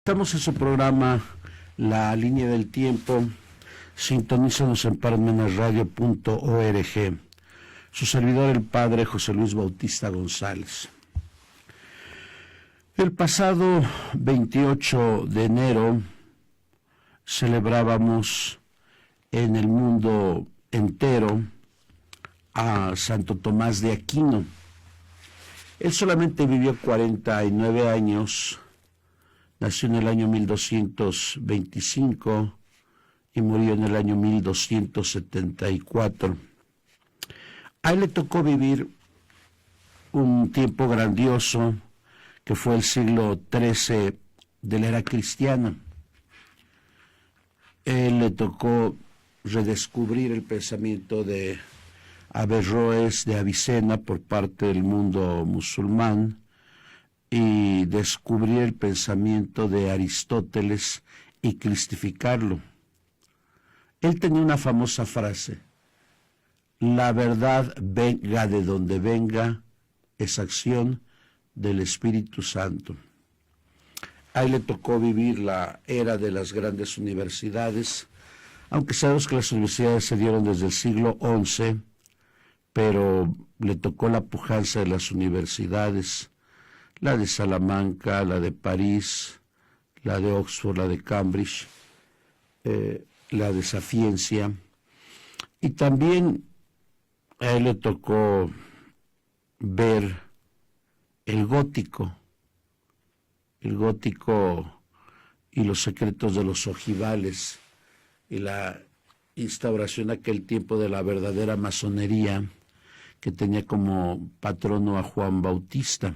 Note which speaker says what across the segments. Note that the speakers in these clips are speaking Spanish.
Speaker 1: Estamos en su programa La Línea del Tiempo. Sintonízanos en parmenasradio.org. Su servidor, el padre José Luis Bautista González. El pasado 28 de enero celebrábamos en el mundo entero a Santo Tomás de Aquino. Él solamente vivió 49 años, nació en el año 1225 y murió en el año 1274. A él le tocó vivir un tiempo grandioso que fue el siglo XIII de la era cristiana. Él le tocó redescubrir el pensamiento de Averroes de Avicena por parte del mundo musulmán y descubrir el pensamiento de Aristóteles y cristificarlo. Él tenía una famosa frase: la verdad, venga de donde venga, es acción del Espíritu Santo. A él le tocó vivir la era de las grandes universidades, aunque sabemos que las universidades se dieron desde el siglo XI, pero le tocó la pujanza de las universidades, la de Salamanca, la de París, la de Oxford, la de Cambridge, la de Sapiencia, y también a él le tocó ver el gótico y los secretos de los ojivales y la instauración aquel tiempo de la verdadera masonería, que tenía como patrono a Juan Bautista.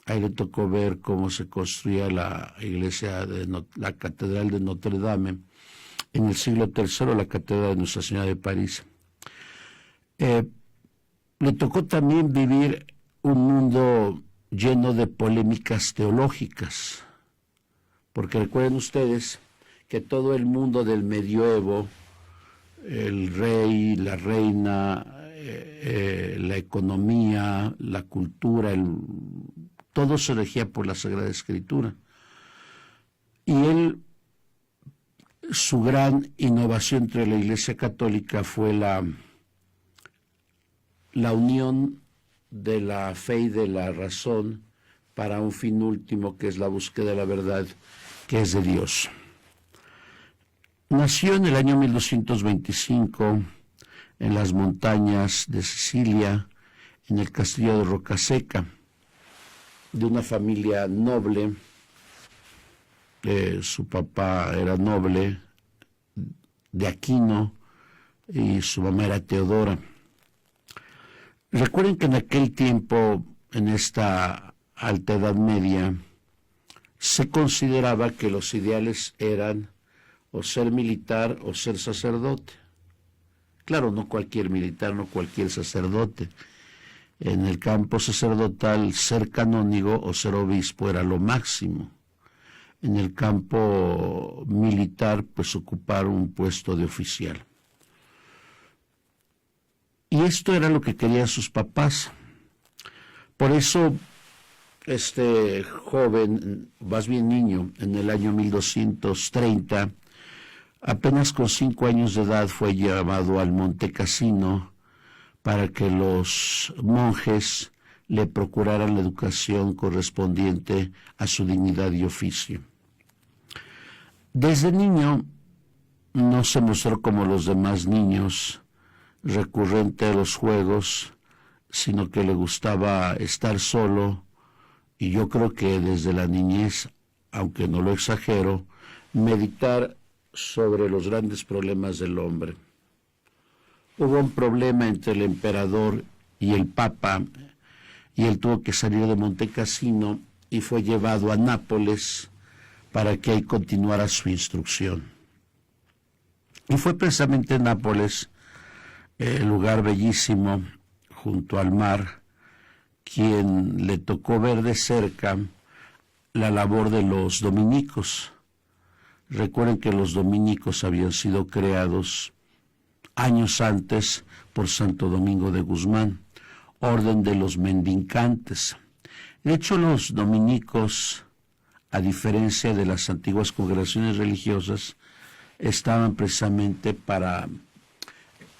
Speaker 1: A él le tocó ver cómo se construía la iglesia la catedral de Notre Dame en el siglo III, la catedral de Nuestra Señora de París. Le tocó también vivir un mundo lleno de polémicas teológicas, porque recuerden ustedes que todo el mundo del medioevo, el rey, la reina, la economía, la cultura, todo se regía por la Sagrada Escritura. Y él, su gran innovación entre la Iglesia Católica fue la unión de la fe y de la razón para un fin último, que es la búsqueda de la verdad, que es de Dios. Nació en el año 1225 en las montañas de Sicilia, en el castillo de Rocaseca, de una familia noble. Su papá era noble, de Aquino, y su mamá era Teodora. Recuerden que en aquel tiempo, en esta alta Edad Media, se consideraba que los ideales eran o ser militar o ser sacerdote. Claro, no cualquier militar, no cualquier sacerdote. En el campo sacerdotal, ser canónigo o ser obispo era lo máximo. En el campo militar, pues ocupar un puesto de oficial. Y esto era lo que querían sus papás. Por eso, este joven, más bien niño, en el año 1230, apenas con 5 años de edad, fue llevado al Monte Cassino para que los monjes le procuraran la educación correspondiente a su dignidad y oficio. Desde niño no se mostró como los demás niños, recurrente a los juegos, sino que le gustaba estar solo, y yo creo que desde la niñez, aunque no lo exagero, meditar sobre los grandes problemas del hombre. Hubo un problema entre el emperador y el papa, y él tuvo que salir de Monte Cassino y fue llevado a Nápoles para que ahí continuara su instrucción. Y fue precisamente en Nápoles, el lugar bellísimo junto al mar, quien le tocó ver de cerca la labor de los dominicos. Recuerden que los dominicos habían sido creados años antes por Santo Domingo de Guzmán, orden de los mendicantes. De hecho, los dominicos a diferencia de las antiguas congregaciones religiosas, estaban precisamente para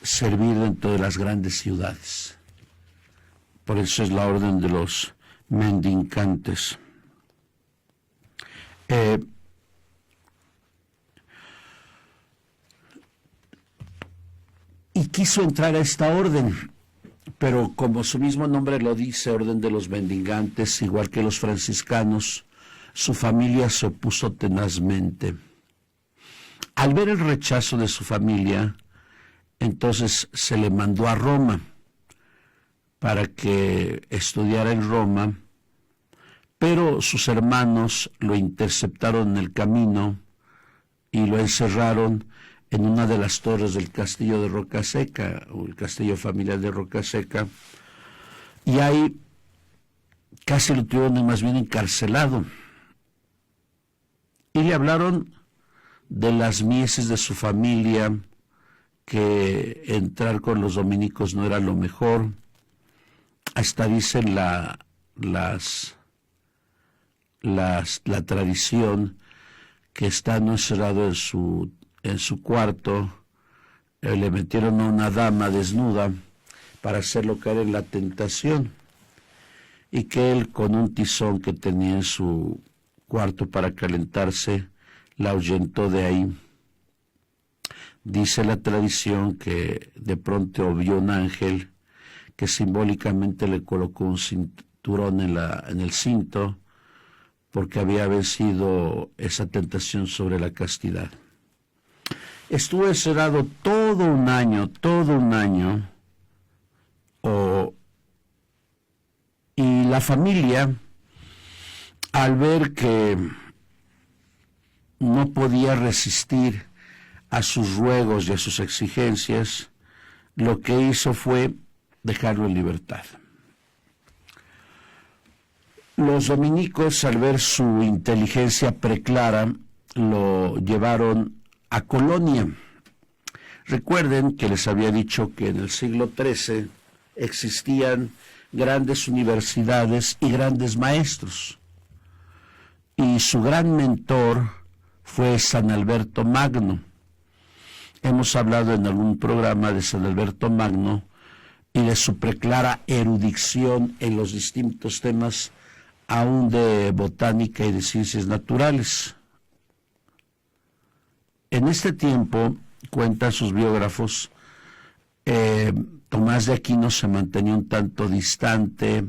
Speaker 1: servir dentro de las grandes ciudades. Por eso es la orden de los mendicantes. Y quiso entrar a esta orden, pero como su mismo nombre lo dice, orden de los mendigantes, igual que los franciscanos, su familia se opuso tenazmente. Al ver el rechazo de su familia, entonces se le mandó a Roma para que estudiara en Roma, pero sus hermanos lo interceptaron en el camino y lo encerraron en una de las torres del castillo de Rocaseca, o el castillo familiar de Rocaseca, y ahí casi lo tuvieron más bien encarcelado. Y le hablaron de las mieses de su familia, que entrar con los dominicos no era lo mejor. Hasta dicen la tradición que estando encerrado en su cuarto, le metieron a una dama desnuda para hacerlo caer en la tentación, y que él, con un tizón que tenía en su cuarto para calentarse, la ahuyentó de ahí. Dice la tradición que de pronto vio un ángel que simbólicamente le colocó un cinturón en el cinto, porque había vencido esa tentación sobre la castidad. Estuvo encerrado todo un año, y la familia, al ver que no podía resistir a sus ruegos y a sus exigencias, lo que hizo fue dejarlo en libertad. Los dominicos, al ver su inteligencia preclara, lo llevaron a Colonia. Recuerden que les había dicho que en el siglo XIII existían grandes universidades y grandes maestros, y su gran mentor fue San Alberto Magno. Hemos hablado en algún programa de San Alberto Magno y de su preclara erudición en los distintos temas, aún de botánica y de ciencias naturales. En este tiempo, cuentan sus biógrafos, Tomás de Aquino se mantenía un tanto distante,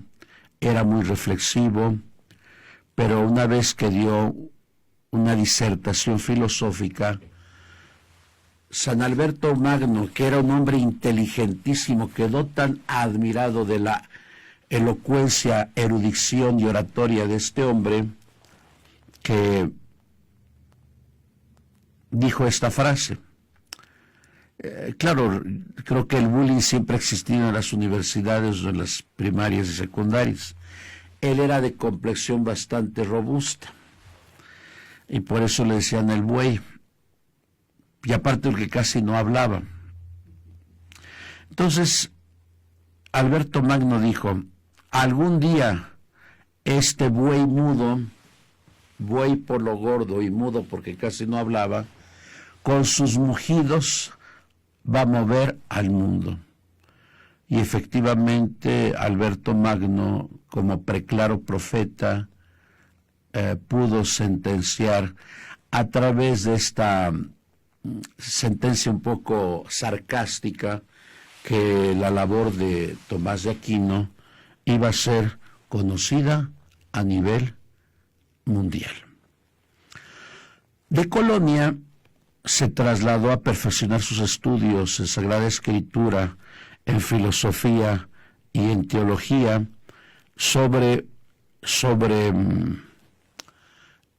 Speaker 1: era muy reflexivo, pero una vez que dio una disertación filosófica, San Alberto Magno, que era un hombre inteligentísimo, quedó tan admirado de la elocuencia, erudición y oratoria de este hombre, que dijo esta frase. Claro, creo que el bullying siempre ha existido en las universidades o en las primarias y secundarias. Él era de complexión bastante robusta, y por eso le decían el buey, y aparte porque casi no hablaba. Entonces, Alberto Magno dijo: algún día este buey mudo, buey por lo gordo y mudo porque casi no hablaba, con sus mugidos va a mover al mundo. Y efectivamente Alberto Magno, como preclaro profeta, pudo sentenciar a través de esta sentencia un poco sarcástica que la labor de Tomás de Aquino iba a ser conocida a nivel mundial. De Colonia se trasladó a perfeccionar sus estudios en Sagrada Escritura, en filosofía y en teología sobre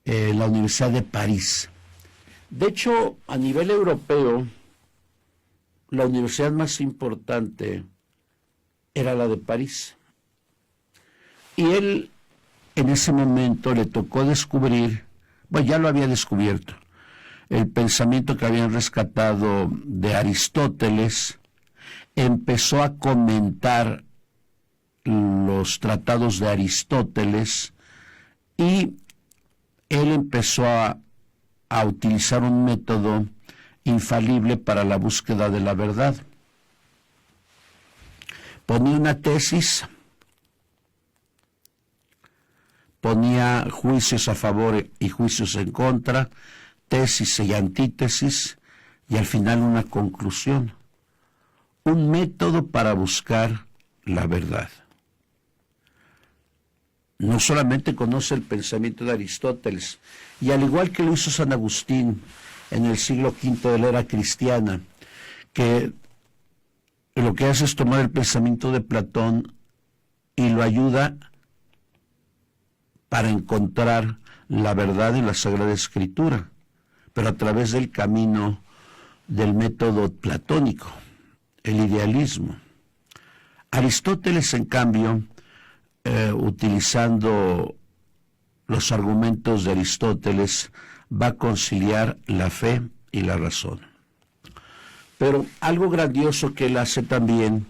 Speaker 1: la Universidad de París. De hecho, a nivel europeo, la universidad más importante era la de París. Y él, en ese momento, le tocó descubrir, bueno, ya lo había descubierto, el pensamiento que habían rescatado de Aristóteles. Empezó a comentar los tratados de Aristóteles y él empezó a utilizar un método infalible para la búsqueda de la verdad. Ponía una tesis, ponía juicios a favor y juicios en contra, tesis y antítesis, y al final una conclusión. Un método para buscar la verdad. No solamente conoce el pensamiento de Aristóteles, y al igual que lo hizo San Agustín en el siglo V de la era cristiana, que lo que hace es tomar el pensamiento de Platón y lo ayuda para encontrar la verdad en la Sagrada Escritura, pero a través del camino del método platónico, el idealismo. Aristóteles, en cambio, utilizando los argumentos de Aristóteles, va a conciliar la fe y la razón. Pero algo grandioso que él hace también,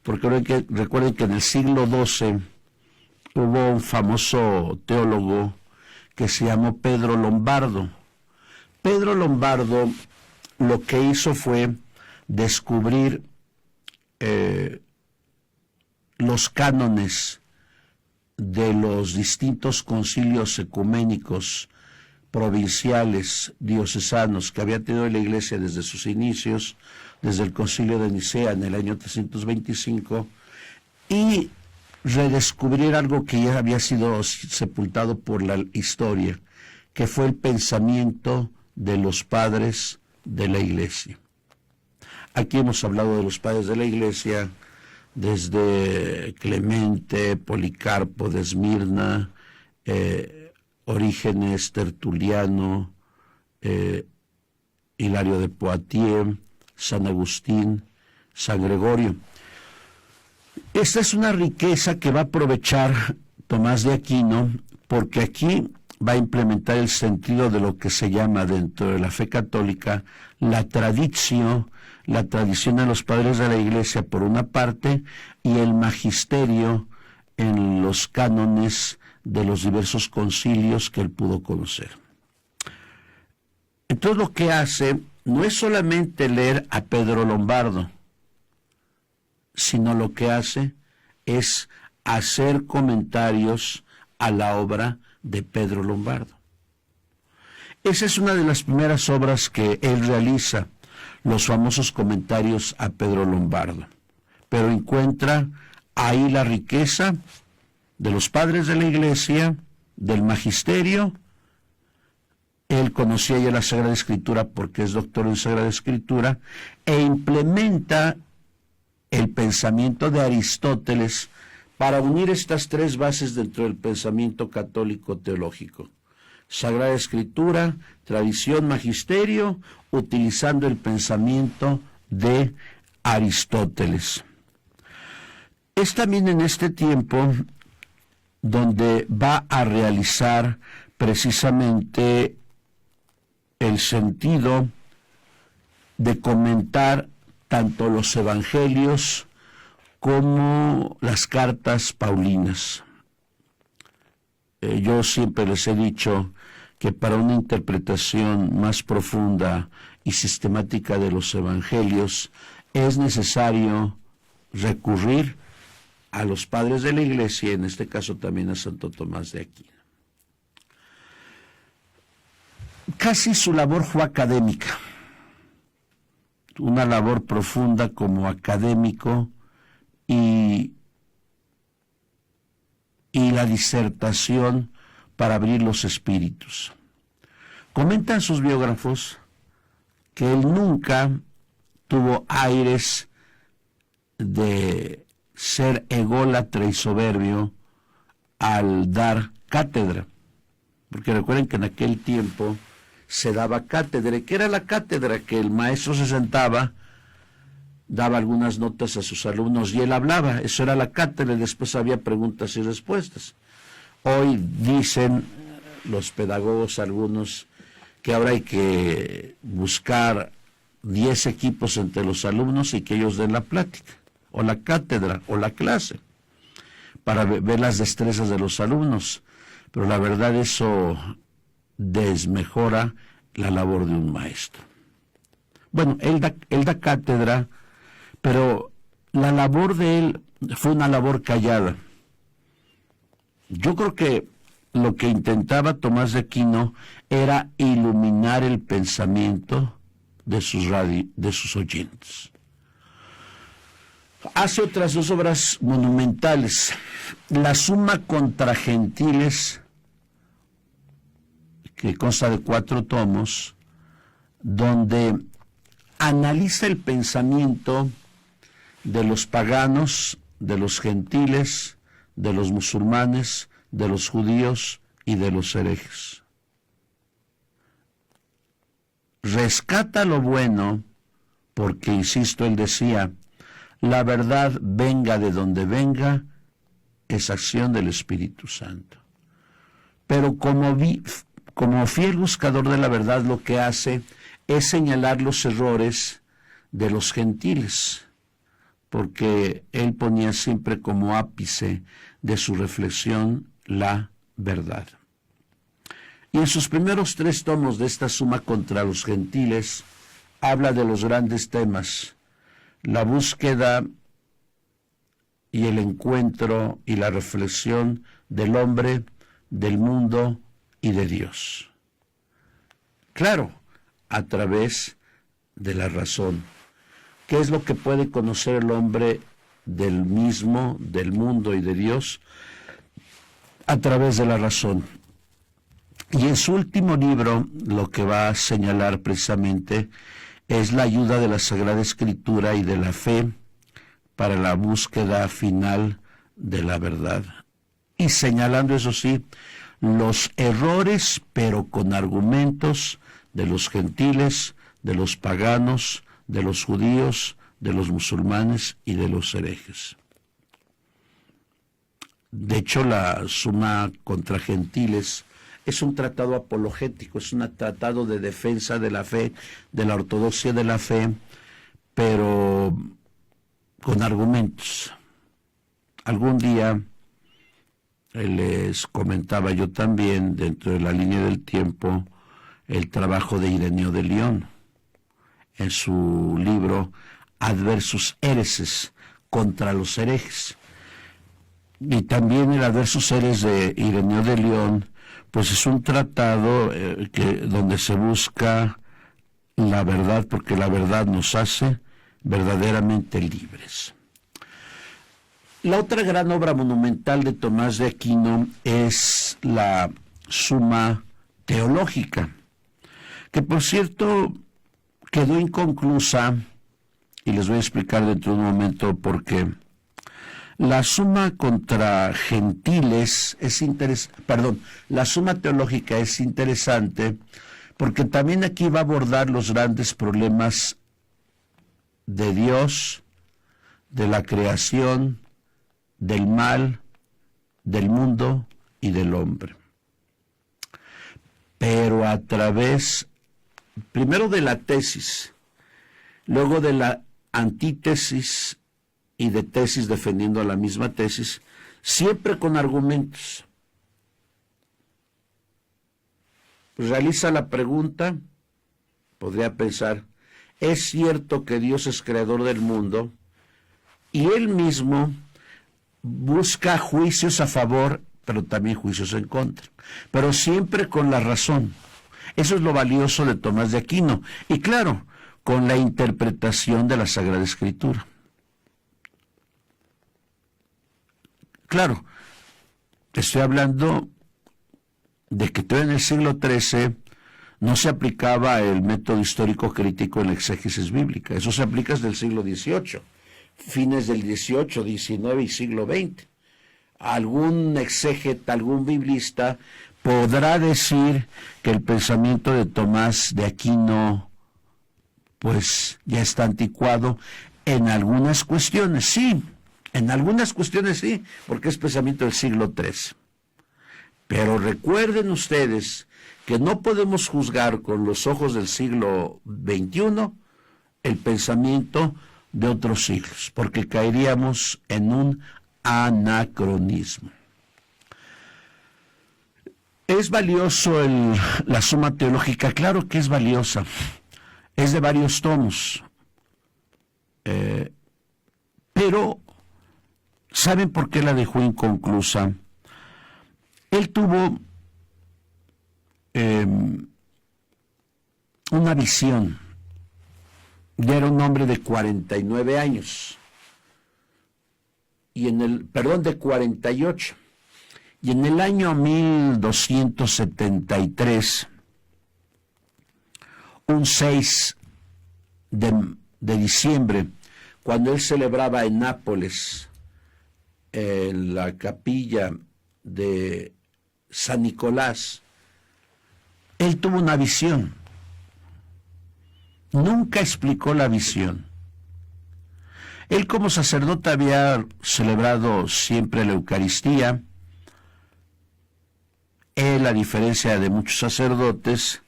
Speaker 1: porque recuerden que en el siglo XII hubo un famoso teólogo que se llamó Pedro Lombardo. Pedro Lombardo lo que hizo fue descubrir los cánones de los distintos concilios ecuménicos provinciales, diocesanos, que había tenido la Iglesia desde sus inicios, desde el concilio de Nicea en el año 325, y redescubrir algo que ya había sido sepultado por la historia, que fue el pensamiento de los padres de la Iglesia. Aquí hemos hablado de los padres de la Iglesia desde Clemente, Policarpo de Esmirna, Orígenes, Tertuliano, Hilario de Poitiers, San Agustín, San Gregorio. Esta es una riqueza que va a aprovechar Tomás de Aquino, porque aquí va a implementar el sentido de lo que se llama dentro de la fe católica la tradición de los padres de la Iglesia por una parte, y el magisterio en los cánones de los diversos concilios que él pudo conocer. Entonces lo que hace no es solamente leer a Pedro Lombardo, sino lo que hace es hacer comentarios a la obra de Pedro Lombardo. Esa es una de las primeras obras que él realiza, los famosos comentarios a Pedro Lombardo. Pero encuentra ahí la riqueza de los padres de la Iglesia, del magisterio. Él conocía ya la Sagrada Escritura porque es doctor en Sagrada Escritura, e implementa el pensamiento de Aristóteles para unir estas tres bases dentro del pensamiento católico teológico: Sagrada Escritura, tradición, magisterio, utilizando el pensamiento de Aristóteles. Es también en este tiempo donde va a realizar precisamente el sentido de comentar tanto los evangelios como las cartas paulinas. Yo siempre les he dicho que para una interpretación más profunda y sistemática de los evangelios es necesario recurrir a los padres de la Iglesia, en este caso también a Santo Tomás de Aquino. Casi su labor fue académica, una labor profunda como académico, y la disertación para abrir los espíritus. Comentan sus biógrafos que él nunca tuvo aires de ser ególatra y soberbio al dar cátedra, porque recuerden que en aquel tiempo se daba cátedra. ¿Qué era la cátedra? Que el maestro se sentaba, daba algunas notas a sus alumnos y él hablaba. Eso era la cátedra, y después había preguntas y respuestas. Hoy dicen los pedagogos, algunos, que ahora hay que buscar 10 equipos entre los alumnos y que ellos den la plática, o la cátedra, o la clase, para ver las destrezas de los alumnos. Pero la verdad, eso desmejora la labor de un maestro. Bueno, él da cátedra, pero la labor de él fue una labor callada. Yo creo que lo que intentaba Tomás de Aquino era iluminar el pensamiento de sus oyentes. Hace otras dos obras monumentales. La Summa contra Gentiles, que consta de 4 tomos, donde analiza el pensamiento de los paganos, de los gentiles, de los musulmanes, de los judíos y de los herejes. Rescata lo bueno, porque, insisto, él decía, la verdad, venga de donde venga, es acción del Espíritu Santo. Pero como fiel buscador de la verdad, lo que hace es señalar los errores de los gentiles, porque él ponía siempre como ápice de su reflexión la verdad. Y en sus primeros 3 tomos de esta Summa contra los gentiles, habla de los grandes temas: la búsqueda y el encuentro y la reflexión del hombre, del mundo y de Dios. Claro, a través de la razón. ¿Qué es lo que puede conocer el hombre del mismo, del mundo y de Dios? A través de la razón. Y en su último libro, lo que va a señalar precisamente es la ayuda de la Sagrada Escritura y de la fe para la búsqueda final de la verdad. Y señalando, eso sí, los errores, pero con argumentos, de los gentiles, de los paganos, de los judíos, de los musulmanes y de los herejes. De hecho, la Summa contra Gentiles es un tratado apologético, es un tratado de defensa de la fe, de la ortodoxia de la fe, pero con argumentos. Algún día les comentaba yo también, dentro de la línea del tiempo, el trabajo de Ireneo de León, en su libro Adversus Hereses, contra los herejes. Y también el Adversus Hereses de Ireneo de León, pues es un tratado donde se busca la verdad, porque la verdad nos hace verdaderamente libres. La otra gran obra monumental de Tomás de Aquino es la Summa Teológica, que por cierto quedó inconclusa, y les voy a explicar dentro de un momento por qué. La Summa contra Gentiles la Summa Teológica es interesante porque también aquí va a abordar los grandes problemas de Dios, de la creación, del mal, del mundo y del hombre. Pero a través, primero de la tesis, luego de la antítesis y de tesis defendiendo la misma tesis, siempre con argumentos. Realiza la pregunta, podría pensar, ¿es cierto que Dios es creador del mundo? Y él mismo busca juicios a favor, pero también juicios en contra, pero siempre con la razón. Eso es lo valioso de Tomás de Aquino, y claro, con la interpretación de la Sagrada Escritura. Claro, estoy hablando de que todavía en el siglo XIII no se aplicaba el método histórico crítico en la exégesis bíblica. Eso se aplica desde el siglo XVIII, fines del XVIII, XIX y siglo XX. Algún exégeta, algún biblista podrá decir que el pensamiento de Tomás de Aquino pues ya está anticuado en algunas cuestiones, sí. En algunas cuestiones sí, porque es pensamiento del siglo XIII. Pero recuerden ustedes que no podemos juzgar con los ojos del siglo XXI el pensamiento de otros siglos, porque caeríamos en un anacronismo. ¿Es valioso la Suma Teológica? Claro que es valiosa. Es de varios tomos. Pero, ¿saben por qué la dejó inconclusa? Él tuvo una visión. Ya era un hombre de 49 años. De 48. Y en el año 1273, un 6 de diciembre, cuando él celebraba en Nápoles, en la capilla de San Nicolás, él tuvo una visión. Nunca explicó la visión. Él como sacerdote había celebrado siempre la Eucaristía. Él, a diferencia de muchos sacerdotes,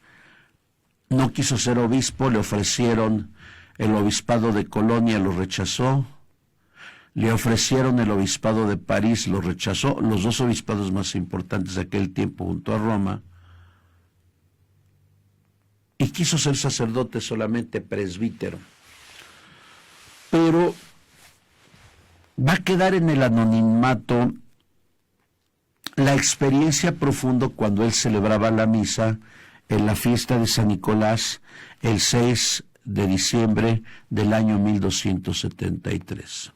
Speaker 1: no quiso ser obispo. Le ofrecieron el obispado de Colonia, lo rechazó. Le ofrecieron el obispado de París, lo rechazó. Los dos obispados más importantes de aquel tiempo junto a Roma. Y quiso ser sacerdote, solamente presbítero. Pero va a quedar en el anonimato la experiencia profunda cuando él celebraba la misa en la fiesta de San Nicolás el 6 de diciembre del año 1273.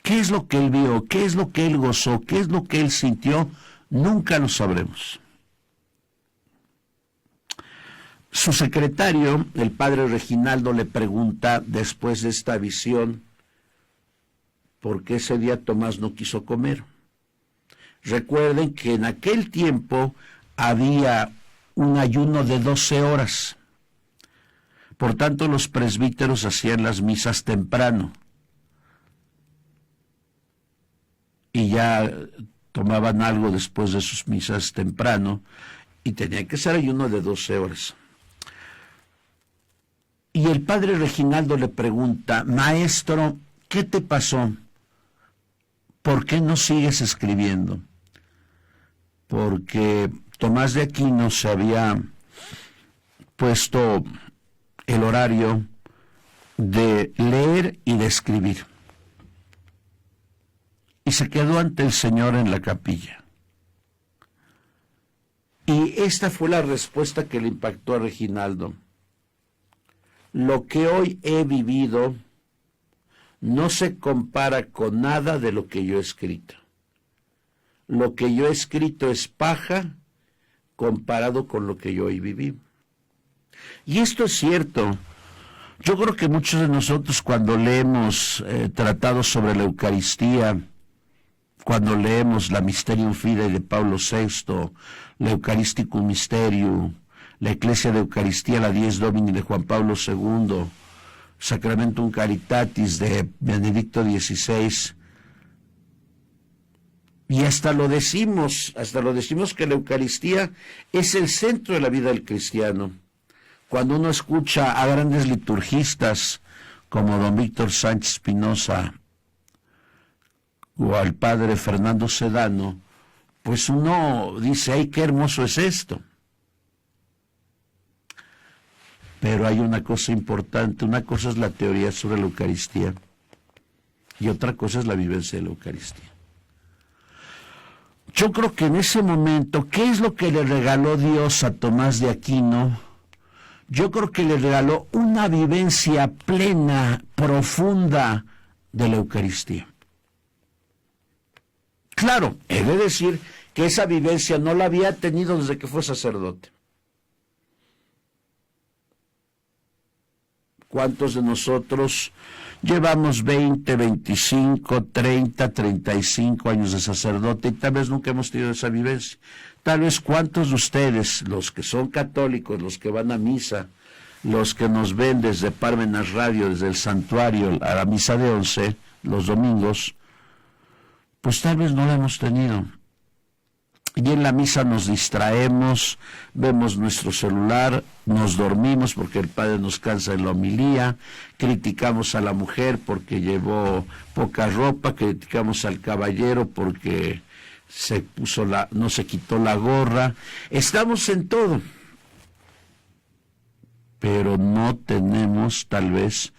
Speaker 1: ¿Qué es lo que él vio? ¿Qué es lo que él gozó? ¿Qué es lo que él sintió? Nunca lo sabremos. Su secretario, el padre Reginaldo, le pregunta después de esta visión por qué ese día Tomás no quiso comer. Recuerden que en aquel tiempo había un ayuno de 12 horas. Por tanto, los presbíteros hacían las misas temprano. Y ya tomaban algo después de sus misas temprano. Y tenía que ser ayuno de 12 horas. Y el padre Reginaldo le pregunta: maestro, ¿qué te pasó? ¿Por qué no sigues escribiendo? Porque Tomás de Aquino se había puesto el horario de leer y de escribir. Y se quedó ante el Señor en la capilla. Y esta fue la respuesta que le impactó a Reginaldo. Lo que hoy he vivido no se compara con nada de lo que yo he escrito. Lo que yo he escrito es paja comparado con lo que yo hoy viví. Y esto es cierto. Yo creo que muchos de nosotros, cuando leemos tratados sobre la Eucaristía, cuando leemos la Mysterium Fidei de Pablo VI, la Eucharisticum Mysterium, la Ecclesia de Eucaristía, la Dies Domini de Juan Pablo II, Sacramentum Caritatis de Benedicto XVI, y hasta lo decimos que la Eucaristía es el centro de la vida del cristiano. Cuando uno escucha a grandes liturgistas como don Víctor Sánchez Spinoza o al padre Fernando Sedano, pues uno dice: ¡ay, qué hermoso es esto! Pero hay una cosa importante. Una cosa es la teoría sobre la Eucaristía y otra cosa es la vivencia de la Eucaristía. Yo creo que en ese momento, ¿qué es lo que le regaló Dios a Tomás de Aquino? Yo creo que le regaló una vivencia plena, profunda de la Eucaristía. Claro, he de decir que esa vivencia no la había tenido desde que fue sacerdote. ¿Cuántos de nosotros llevamos 20, 25, 30, 35 años de sacerdote y tal vez nunca hemos tenido esa vivencia? Tal vez cuántos de ustedes, los que son católicos, los que van a misa, los que nos ven desde Parmenas Radio, desde el santuario a la misa de 11, los domingos, pues tal vez no la hemos tenido. Y en la misa nos distraemos, vemos nuestro celular, nos dormimos porque el padre nos cansa en la homilía, criticamos a la mujer porque llevó poca ropa, criticamos al caballero porque no se quitó la gorra. Estamos en todo, pero no tenemos tal vez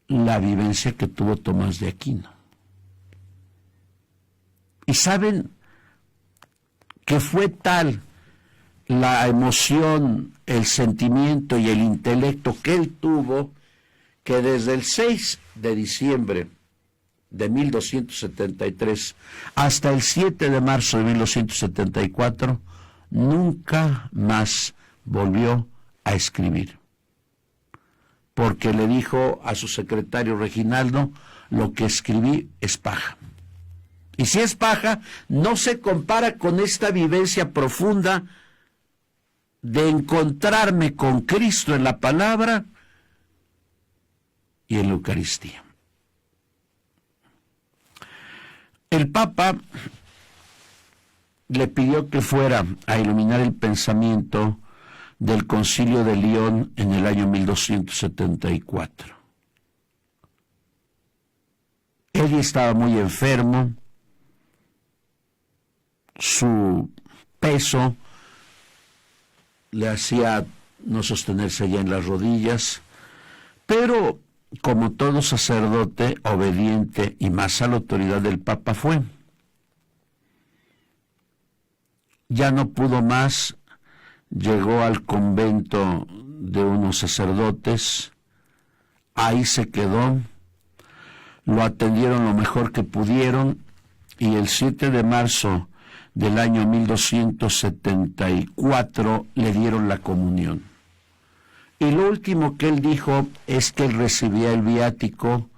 Speaker 1: la vivencia que tuvo Tomás de Aquino. Y saben que fue tal la emoción, el sentimiento y el intelecto que él tuvo, que desde el 6 de diciembre de 1273 hasta el 7 de marzo de 1274, nunca más volvió a escribir. Porque le dijo a su secretario Reginaldo: lo que escribí es paja. Y si es paja, no se compara con esta vivencia profunda de encontrarme con Cristo en la palabra y en la Eucaristía. El Papa le pidió que fuera a iluminar el pensamiento del Concilio de León en el año 1274. Él estaba muy enfermo, su peso le hacía no sostenerse ya en las rodillas, pero como todo sacerdote obediente y más a la autoridad del Papa fue. Ya no pudo más, llegó al convento de unos sacerdotes, ahí se quedó, lo atendieron lo mejor que pudieron y el 7 de marzo del año 1274 le dieron la comunión. Y lo último que él dijo es que él recibía el viático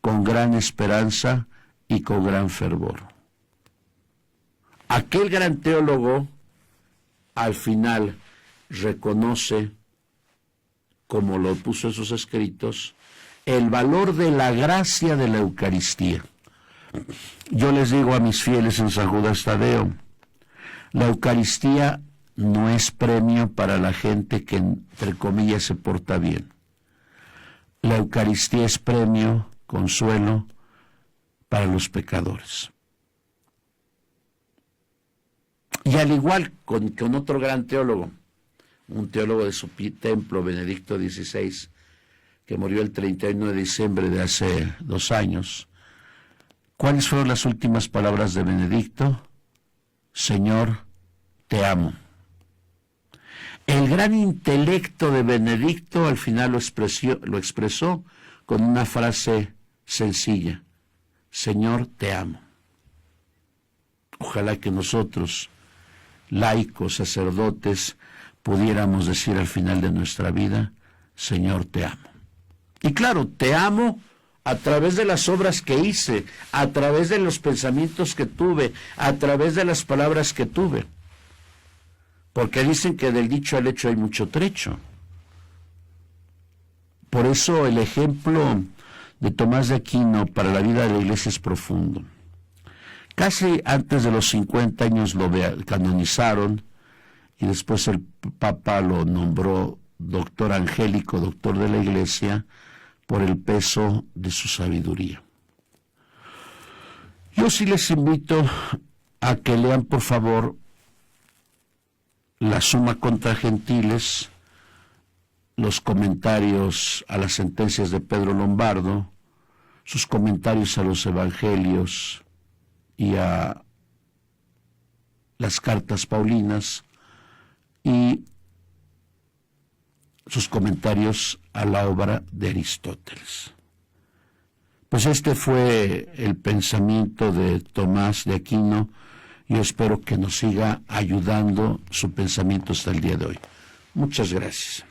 Speaker 1: con gran esperanza y con gran fervor. Aquel gran teólogo al final reconoce, como lo puso en sus escritos, el valor de la gracia de la Eucaristía. Yo les digo a mis fieles en San Judas Tadeo, la Eucaristía no es premio para la gente que, entre comillas, se porta bien. La Eucaristía es premio, consuelo para los pecadores. Y al igual con otro gran teólogo, un teólogo de su templo, Benedicto XVI, que murió el 31 de diciembre de hace 2 años, ¿cuáles fueron las últimas palabras de Benedicto? Señor, te amo. El gran intelecto de Benedicto al final lo expresó con una frase sencilla: Señor, te amo. Ojalá que nosotros, laicos, sacerdotes, pudiéramos decir al final de nuestra vida: Señor, te amo. Y claro, te amo a través de las obras que hice, a través de los pensamientos que tuve, a través de las palabras que tuve. Porque dicen que del dicho al hecho hay mucho trecho. Por eso el ejemplo de Tomás de Aquino para la vida de la Iglesia es profundo. Casi antes de los 50 años lo canonizaron y después el Papa lo nombró doctor angélico, doctor de la Iglesia, por el peso de su sabiduría. Yo sí les invito a que lean, por favor, la Summa contra Gentiles, los comentarios a las sentencias de Pedro Lombardo, sus comentarios a los evangelios y a las cartas paulinas, y sus comentarios a la obra de Aristóteles. Pues este fue el pensamiento de Tomás de Aquino. Yo espero que nos siga ayudando su pensamiento hasta el día de hoy. Muchas gracias.